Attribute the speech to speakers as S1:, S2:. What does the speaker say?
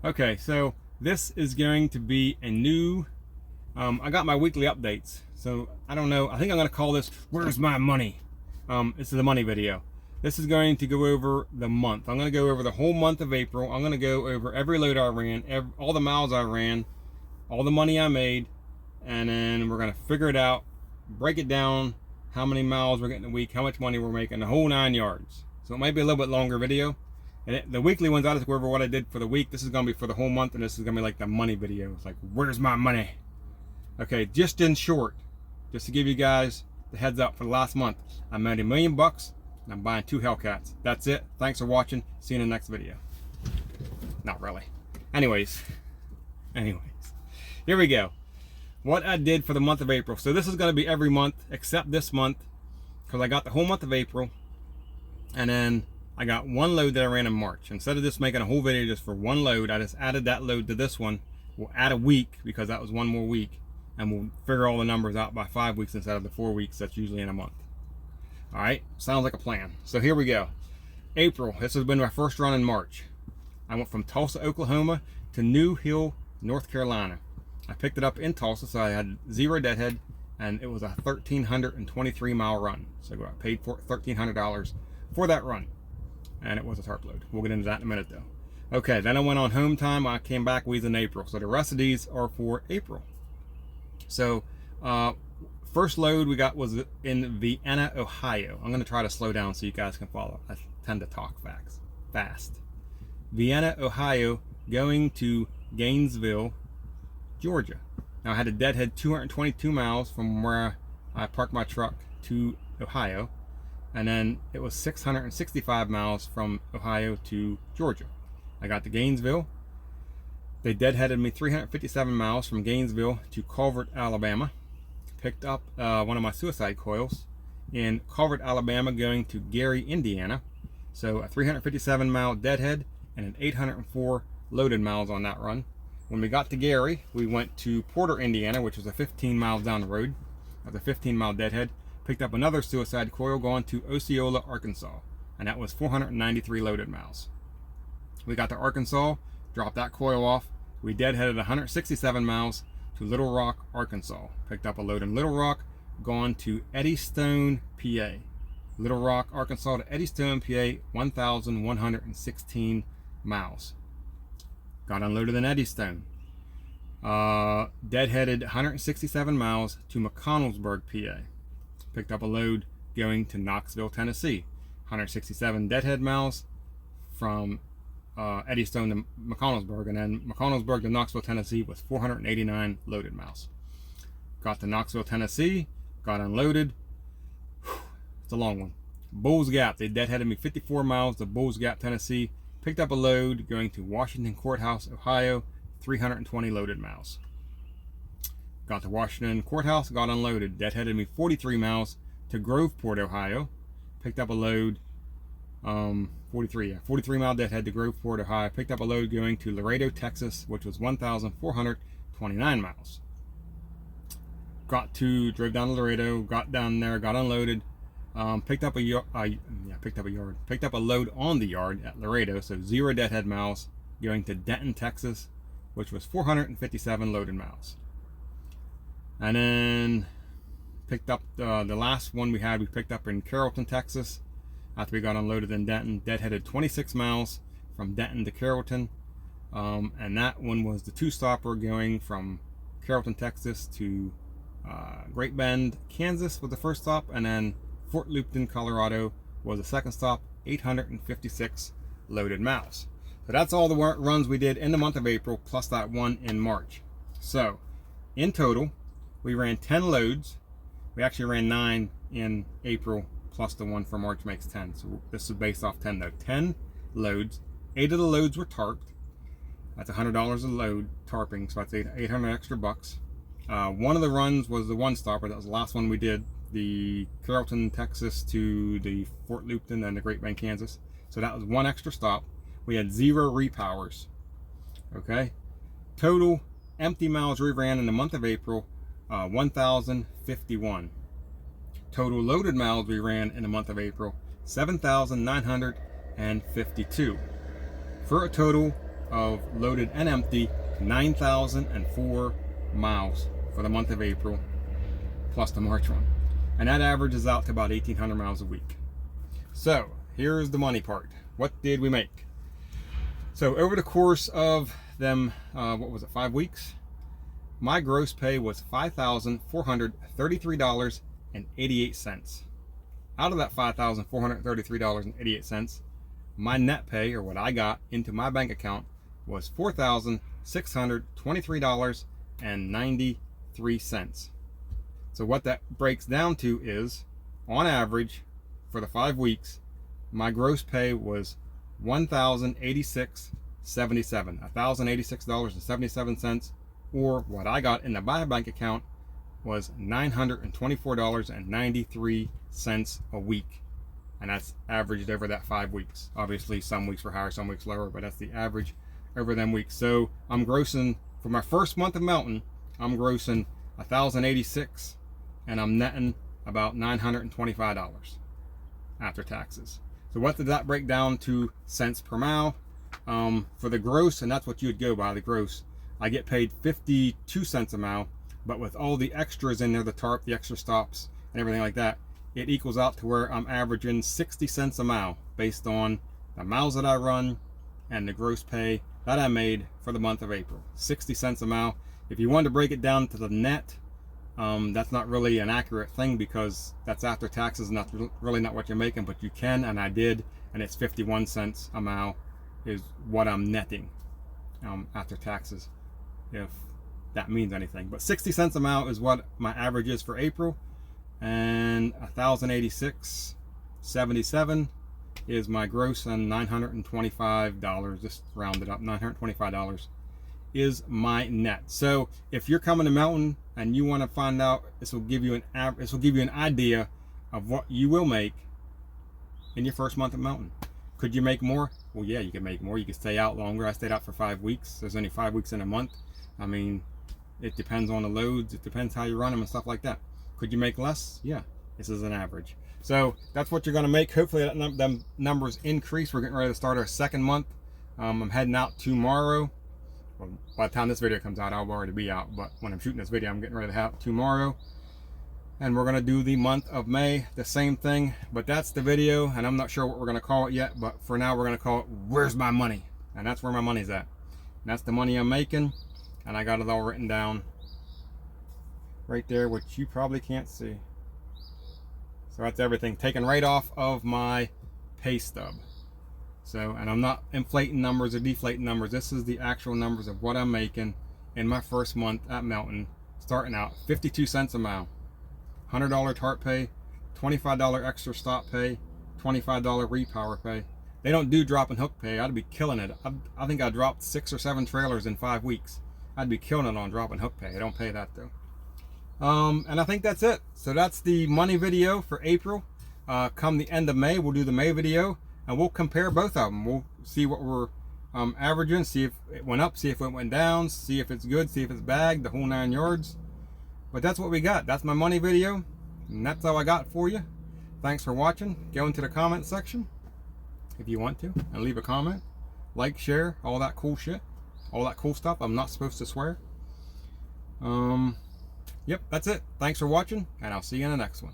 S1: Okay, so this is going to be a new, I got my weekly updates. So I don't know, I think I'm gonna call this, Where's My Money? This is a money video. This is going to go over the month. I'm gonna go over the whole month of April. I'm gonna go over every load I ran, all the miles I ran, all the money I made, and then we're gonna figure it out, break it down, how many miles we're getting a week, how much money we're making, the whole 9 yards. So it might be a little bit longer video. And the weekly ones, I just go over what I did for the week. This is going to be for the whole month, and this is going to be like the money video. It's like, where's my money? Okay, just in short, just to give you guys the heads up for the last month, I made $1 million, and I'm buying 2 Hellcats. That's it. Thanks for watching. See you in the next video. Not really. Anyways, here we go. What I did for the month of April. So this is going to be every month except this month, because I got the whole month of April, and then I got one load that I ran in March. Instead of just making a whole video just for one load, I just added that load to this one. We'll add a week because that was one more week, and we'll figure all the numbers out by 5 weeks instead of the 4 weeks that's usually in a month. All right, sounds like a plan. So here we go. April, this has been my first run in March. I went from Tulsa, Oklahoma to New Hill, North Carolina. I picked it up in Tulsa, so I had 0 deadhead, and it was a 1,323 mile run. So I paid for $1,300 for that run. And it was a tarp load. We'll get into that in a minute though. Okay, then I went on home time. I came back with in April. So the rest of these are for April. So first load we got was in Vienna, Ohio. I'm going to try to slow down so you guys can follow. I tend to talk fast. Vienna, Ohio, going to Gainesville, Georgia. Now I had a deadhead 222 miles from where I parked my truck to Ohio. And then it was 665 miles from Ohio to Georgia. I got to Gainesville. They deadheaded me 357 miles from Gainesville to Culver, Alabama. Picked up one of my suicide coils in Culver, Alabama, going to Gary, Indiana. So a 357 mile deadhead and an 804 loaded miles on that run. When we got to Gary, we went to Porter, Indiana, which was a 15 miles down the road. That was a 15 mile deadhead. Picked up another suicide coil going to Osceola, Arkansas, and that was 493 loaded miles. We got to Arkansas, dropped that coil off. We deadheaded 167 miles to Little Rock, Arkansas. Picked up a load in Little Rock, gone to Eddystone, PA. Little Rock, Arkansas to Eddystone, PA, 1,116 miles. Got unloaded in Eddystone. Deadheaded 167 miles to McConnellsburg, PA. Picked up a load going to Knoxville, Tennessee. 167 deadhead miles from Eddystone to McConnellsburg, and then McConnellsburg to Knoxville, Tennessee was 489 loaded miles. Got to Knoxville, Tennessee, got unloaded. It's a long one. Bulls Gap, they deadheaded me 54 miles to Bulls Gap, Tennessee. Picked up a load going to Washington Courthouse, Ohio, 320 loaded miles. Got to Washington Courthouse, got unloaded. Deadheaded me 43 miles to Groveport, Ohio. Picked up a load, 43 mile deadhead to Groveport, Ohio. Picked up a load going to Laredo, Texas, which was 1,429 miles. Drove down to Laredo, got down there, got unloaded. Picked up a load on the yard at Laredo, so 0 deadhead miles, going to Denton, Texas, which was 457 loaded miles. And then picked up the last one we picked up in Carrollton, Texas, after we got unloaded in Denton. Deadheaded 26 miles from Denton to Carrollton, and that one was the 2-stopper going from Carrollton, Texas to Great Bend, Kansas was the first stop, and then Fort Lupton, Colorado was the second stop, 856 loaded miles. So that's all the runs we did in the month of April, plus that one in March. So in total, we ran 10 loads. We actually ran 9 in April, plus the one for March makes 10. So this is based off 10 though. 10 loads. 8 of the loads were tarped. That's $100 a load tarping, so that's 800 extra bucks. One of the runs was the 1-stopper. That was the last one we did. The Carrollton, Texas to the Fort Lupton and the Great Bend, Kansas. So that was 1 extra stop. We had 0 repowers. Okay. Total empty miles we ran in the month of April, 1,051. Total loaded miles we ran in the month of April, 7,952. For a total of loaded and empty, 9,004 miles for the month of April, plus the March one. And that averages out to about 1,800 miles a week. So here's the money part. What did we make? So over the course of them, what was it, 5 weeks? My gross pay was $5,433.88. Out of that $5,433.88, my net pay, or what I got into my bank account, was $4,623.93. So what that breaks down to is, on average, for the 5 weeks, my gross pay was $1,086.77, $1,086.77, or what I got in the my bank account was $924.93 a week. And that's averaged over that 5 weeks. Obviously some weeks were higher, some weeks lower, but that's the average over them weeks. So I'm grossing, for my first month of Melton, I'm grossing $1,086, and I'm netting about $925 after taxes. So what did that break down to cents per mile? For the gross, and that's what you would go by, the gross, I get paid 52 cents a mile, but with all the extras in there, the tarp, the extra stops, and everything like that, it equals out to where I'm averaging 60 cents a mile based on the miles that I run and the gross pay that I made for the month of April. 60 cents a mile. If you wanted to break it down to the net, that's not really an accurate thing, because that's after taxes and that's really not what you're making, but you can, and I did, and it's 51 cents a mile is what I'm netting after taxes, if that means anything. But 60 cents a mile is what my average is for April, and $1,086.77 is my gross, and $925, just rounded up, $925 is my net. So if you're coming to Melton and you want to find out, this will give you an idea of what you will make in your first month of Melton. Could you make more? Well, yeah, you can make more. You can stay out longer. I stayed out for 5 weeks. There's only 5 weeks in a month. I mean, it depends on the loads. It depends how you run them and stuff like that. Could you make less? Yeah, this is an average. So that's what you're going to make. Hopefully them numbers increase. We're getting ready to start our second month. I'm heading out tomorrow. Well, by the time this video comes out, I'll already be out. But when I'm shooting this video, I'm getting ready to have tomorrow. And we're going to do the month of May, the same thing. But that's the video, and I'm not sure what we're going to call it yet. But for now, we're going to call it Where's My Money? And that's where my money's at. And that's the money I'm making. And I got it all written down right there, which you probably can't see. So that's everything taken right off of my pay stub. So, and I'm not inflating numbers or deflating numbers. This is the actual numbers of what I'm making in my first month at Melton, starting out 52 cents a mile, $100 tarp pay, $25 extra stop pay, $25 repower pay. They don't do drop and hook pay. I'd be killing it. I think I dropped 6 or 7 trailers in 5 weeks. I'd be killing it on drop and hook pay. I don't pay that though. And I think that's it. So that's the money video for April. Come the end of May, we'll do the May video, and we'll compare both of them. We'll see what we're averaging, see if it went up, see if it went down, see if it's good, see if it's bagged, the whole 9 yards. But that's what we got. That's my money video, and that's all I got for you. Thanks for watching. Go into the comment section if you want to, and leave a comment. Like, share, all that cool shit, all that cool stuff. I'm not supposed to swear. Yep, that's it. Thanks for watching, and I'll see you in the next one.